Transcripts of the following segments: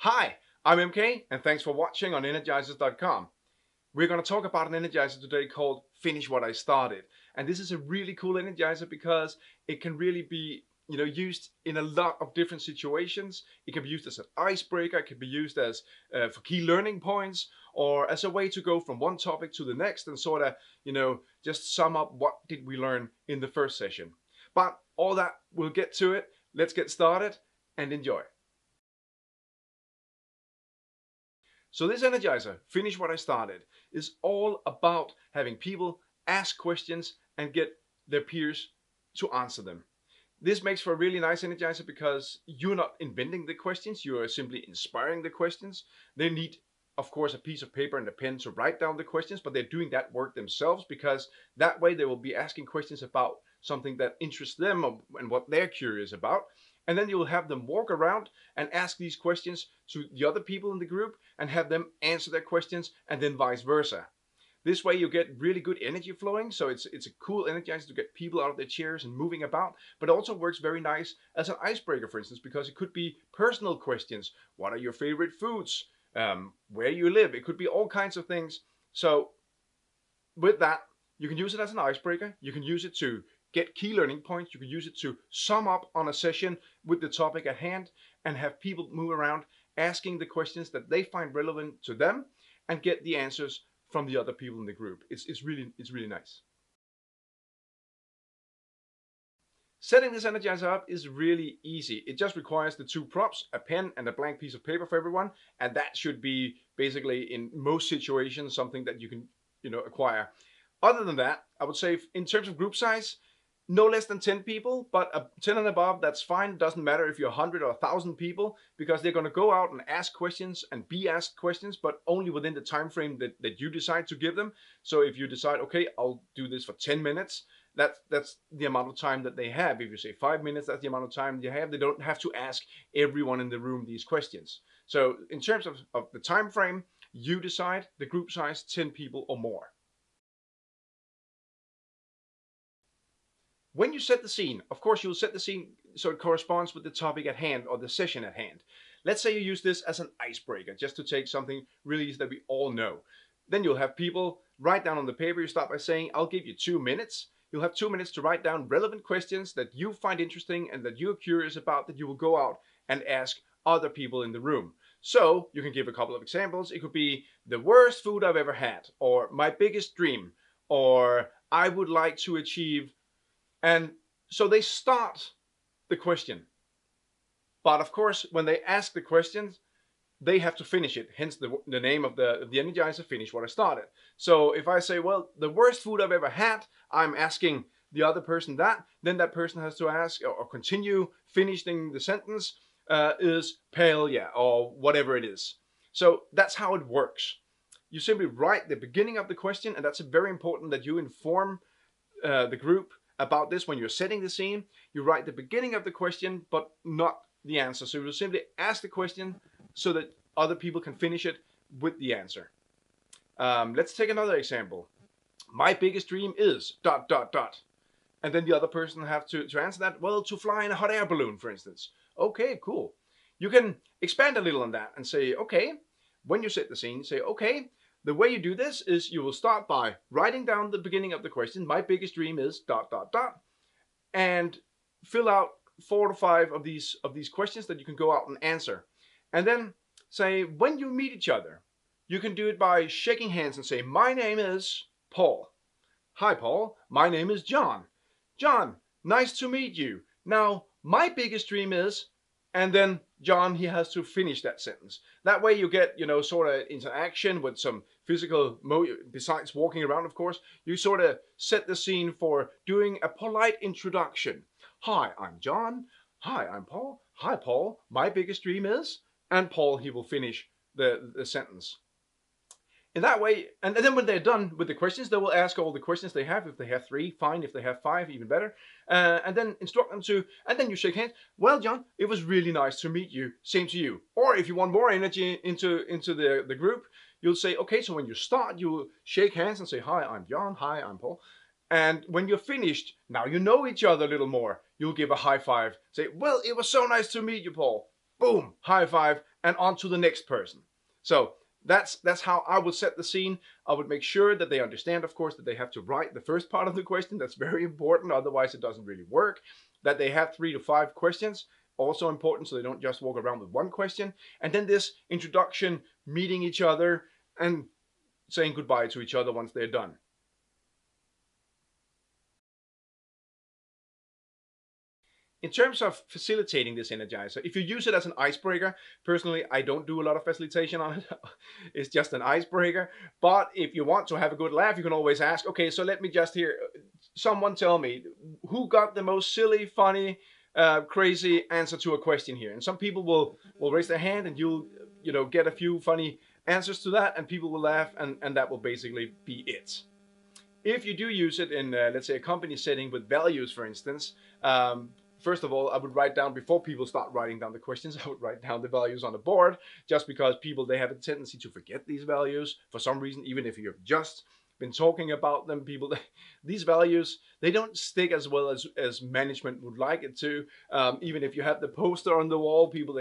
Hi, I'm MK and thanks for watching on energizers.com. We're going to talk about an energizer today called Finish What I Started. And this is a really cool energizer because it can really be used in a lot of different situations. It can be used as an icebreaker, it can be used as for key learning points, or as a way to go from one topic to the next and sort of, just sum up what did we learn in the first session. But all that, we'll get to it. Let's get started and enjoy. So this energizer, Finish What I Started, is all about having people ask questions and get their peers to answer them. This makes for a really nice energizer because you're not inventing the questions, you are simply inspiring the questions. They need, of course, a piece of paper and a pen to write down the questions, but they're doing that work themselves because that way they will be asking questions about something that interests them and what they're curious about. And then you'll have them walk around and ask these questions to the other people in the group and have them answer their questions, and then vice versa. This way you get really good energy flowing, so it's a cool energizer to get people out of their chairs and moving about, but it also works very nice as an icebreaker, for instance, because it could be personal questions. What are your favorite foods? Where you live? It could be all kinds of things. So with that, you can use it as an icebreaker. You can use it to get key learning points. You can use it to sum up on a session with the topic at hand and have people move around asking the questions that they find relevant to them and get the answers from the other people in the group. It's really nice. Setting this energizer up is really easy. It just requires the two props, a pen and a blank piece of paper for everyone, and that should be basically in most situations something that you can acquire. Other than that, I would say in terms of group size, no less than 10 people, but 10 and above, that's fine. Doesn't matter if you're 100 or 1,000 people, because they're going to go out and ask questions and be asked questions, but only within the time frame that you decide to give them. So if you decide, okay, I'll do this for 10 minutes, that's the amount of time that they have. If you say 5 minutes, that's the amount of time they have. They don't have to ask everyone in the room these questions. So in terms of the time frame, you decide the group size, 10 people or more. When you set the scene, of course, you'll set the scene so it corresponds with the topic at hand or the session at hand. Let's say you use this as an icebreaker, just to take something really easy that we all know. Then you'll have people write down on the paper. You start by saying, I'll give you 2 minutes. You'll have 2 minutes to write down relevant questions that you find interesting and that you're curious about, that you will go out and ask other people in the room. So you can give a couple of examples. It could be the worst food I've ever had, or my biggest dream, or I would like to achieve. And so they start the question. But of course, when they ask the questions, they have to finish it. Hence the name of the energizer, Finish What I Started. So if I say, well, the worst food I've ever had, I'm asking the other person that, then that person has to ask or continue finishing the sentence, is paella or whatever it is. So that's how it works. You simply write the beginning of the question, and that's very important that you inform the group about this when you're setting the scene. You write the beginning of the question, but not the answer. So you'll simply ask the question so that other people can finish it with the answer. Let's take another example. My biggest dream is ... And then the other person have to answer that. Well, to fly in a hot air balloon, for instance. Okay, cool. You can expand a little on that and say, okay, when you set the scene, say, okay, the way you do this is you will start by writing down the beginning of the question. My biggest dream is ... and fill out 4 to 5 of these questions that you can go out and answer. And then say, when you meet each other, you can do it by shaking hands and say, my name is Paul. Hi, Paul. My name is John. John, nice to meet you. Now, my biggest dream is... and then John, he has to finish that sentence. That way you get, sort of interaction with some physical, besides walking around, of course. You sort of set the scene for doing a polite introduction. Hi, I'm John. Hi, I'm Paul. Hi, Paul. My biggest dream is... and Paul, he will finish the sentence. In that way, and then when they're done with the questions, they will ask all the questions they have. If they have 3, fine. If they have 5, even better. And then instruct them to, and then you shake hands. Well, John, it was really nice to meet you. Same to you. Or if you want more energy into the group, you'll say, okay, so when you start, you'll shake hands and say, hi, I'm John. Hi, I'm Paul. And when you're finished, now you know each other a little more. You'll give a high five. Say, well, it was so nice to meet you, Paul. boom, high five, and on to the next person. So that's how I would set the scene. I would make sure that they understand, of course, that they have to write the first part of the question. That's very important. Otherwise, it doesn't really work. That they have 3 to 5 questions, also important, so they don't just walk around with one question. And then this introduction, meeting each other, and saying goodbye to each other once they're done. In terms of facilitating this energizer, if you use it as an icebreaker, personally, I don't do a lot of facilitation on it. It's just an icebreaker. But if you want to have a good laugh, you can always ask, okay, so let me just hear someone tell me who got the most silly, funny, crazy answer to a question here. And some people will raise their hand, and you'll get a few funny answers to that, and people will laugh, and that will basically be it. If you do use it in, let's say, a company setting with values, for instance, first of all, I would write down, before people start writing down the questions, I would write down the values on the board, just because people, they have a tendency to forget these values for some reason, even if you've just been talking about them. People, these values, they don't stick as well as management would like it to. Even if you have the poster on the wall, people,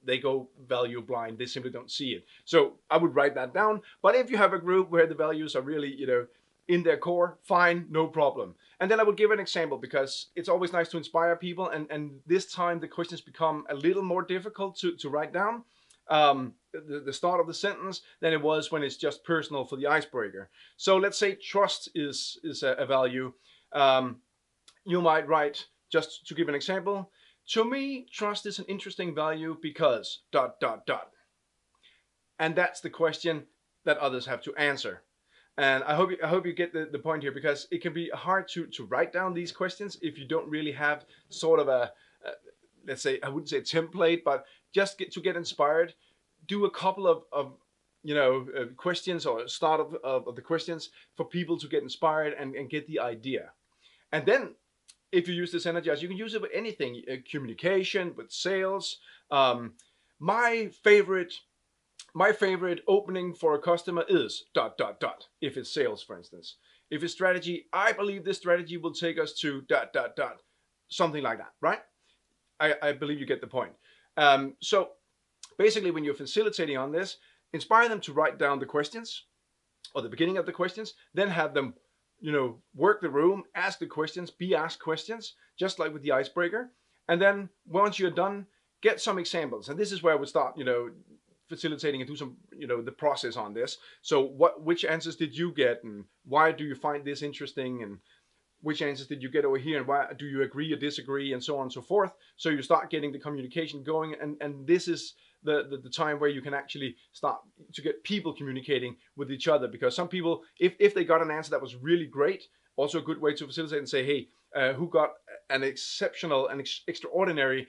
they go value blind. They simply don't see it. So I would write that down. But if you have a group where the values are really, in their core, fine, no problem. And then I would give an example, because it's always nice to inspire people. And this time the questions become a little more difficult to write down, the start of the sentence, than it was when it's just personal for the icebreaker. So let's say trust is a value. You might write, just to give an example, to me, trust is an interesting value because ... And that's the question that others have to answer. And I hope you get the point here, because it can be hard to write down these questions if you don't really have sort of a let's say, I wouldn't say template, but just to get inspired, do a couple of questions, or start of the questions, for people to get inspired and get the idea. And then if you use this energize, you can use it with anything, communication, with sales. My favorite opening for a customer is ... If it's sales, for instance. If it's strategy, I believe this strategy will take us to ... Something like that, right? I believe you get the point. So basically, when you're facilitating on this, inspire them to write down the questions, or the beginning of the questions, then have them, work the room, ask the questions, be asked questions, just like with the icebreaker. And then once you're done, get some examples. And this is where I would start, facilitating and do some, the process on this. So which answers did you get, and why do you find this interesting, and which answers did you get over here, and why do you agree or disagree, and so on and so forth. So you start getting the communication going, and this is the time where you can actually start to get people communicating with each other. Because some people, if they got an answer that was really great, also a good way to facilitate and say, hey, who got an exceptional and extraordinary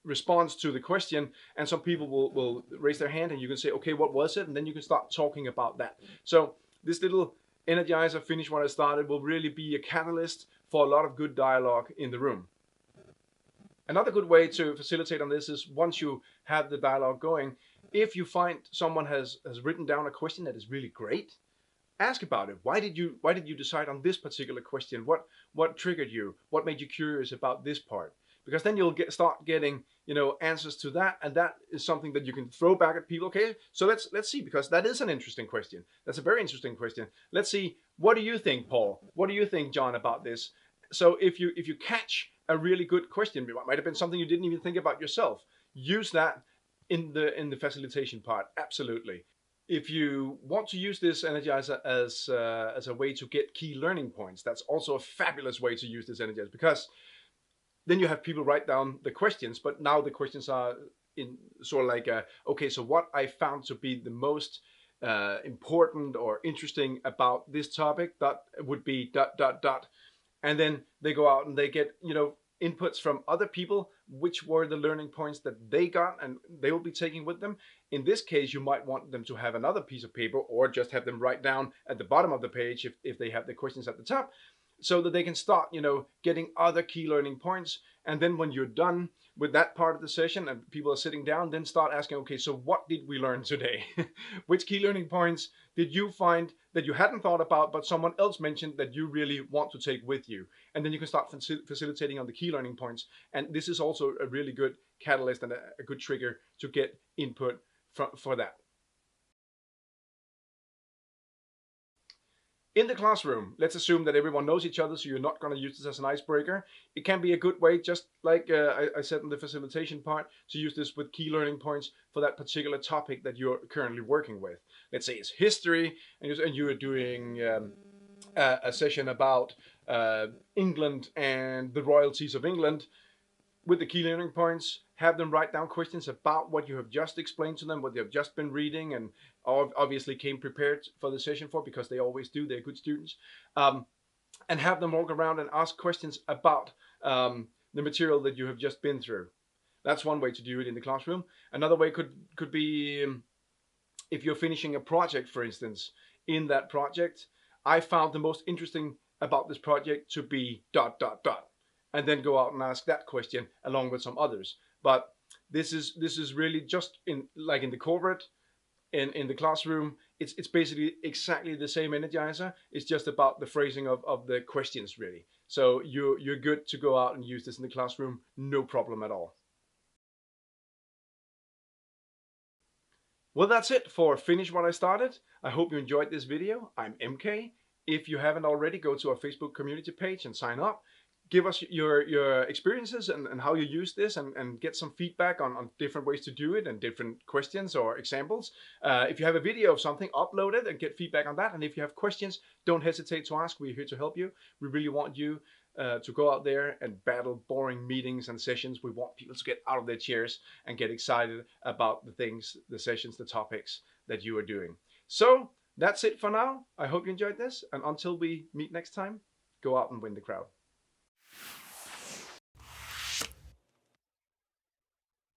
response to the question. And some people will raise their hand, and you can say, okay, what was it? And then you can start talking about that. So this little energizer, finish what I started, will really be a catalyst for a lot of good dialogue in the room. Another good way to facilitate on this is, once you have the dialogue going, if you find someone has written down a question that is really great, ask about it. Why did you decide on this particular question? What triggered you? What made you curious about this part? Because then you'll start getting answers to that, and that is something that you can throw back at people. Okay, so let's see, because that is an interesting question. That's a very interesting question. Let's see, what do you think, Paul? What do you think, John, about this? So if you catch a really good question, it might have been something you didn't even think about yourself, use that in the facilitation part. Absolutely. If you want to use this energizer as a way to get key learning points, that's also a fabulous way to use this energizer, because then you have people write down the questions, but now the questions are in sort of like, okay, so what I found to be the most important or interesting about this topic, that would be ... And then they go out and they get, inputs from other people, which were the learning points that they got, and they will be taking with them. In this case, you might want them to have another piece of paper, or just have them write down at the bottom of the page if they have the questions at the top, so that they can start, getting other key learning points. And then when you're done with that part of the session and people are sitting down, then start asking, okay, so what did we learn today? Which key learning points did you find that you hadn't thought about, but someone else mentioned that you really want to take with you? and then you can start facilitating on the key learning points. And this is also a really good catalyst and a good trigger to get input for that. In the classroom, let's assume that everyone knows each other, so you're not going to use this as an icebreaker. It can be a good way, just like I said in the facilitation part, to use this with key learning points for that particular topic that you're currently working with. Let's say it's history, and you are doing a session about England and the royalties of England. With the key learning points, have them write down questions about what you have just explained to them, what they have just been reading, and obviously came prepared for the session for, because they always do, they're good students. And have them walk around and ask questions about the material that you have just been through. That's one way to do it in the classroom. Another way could be if you're finishing a project, for instance. In that project, I found the most interesting about this project to be ... and then go out and ask that question along with some others. But this is really just in the corporate, in the classroom. It's basically exactly the same energizer. It's just about the phrasing of the questions, really. So you're good to go out and use this in the classroom, no problem at all. Well, that's it for Finish What I Started. I hope you enjoyed this video. I'm MK. If you haven't already, go to our Facebook community page and sign up. Give us your experiences and how you use this, and get some feedback on different ways to do it and different questions or examples. If you have a video of something, upload it and get feedback on that. And if you have questions, don't hesitate to ask. We're here to help you. We really want you to go out there and battle boring meetings and sessions. We want people to get out of their chairs and get excited about the things, the sessions, the topics that you are doing. So that's it for now. I hope you enjoyed this. And until we meet next time, go out and win the crowd.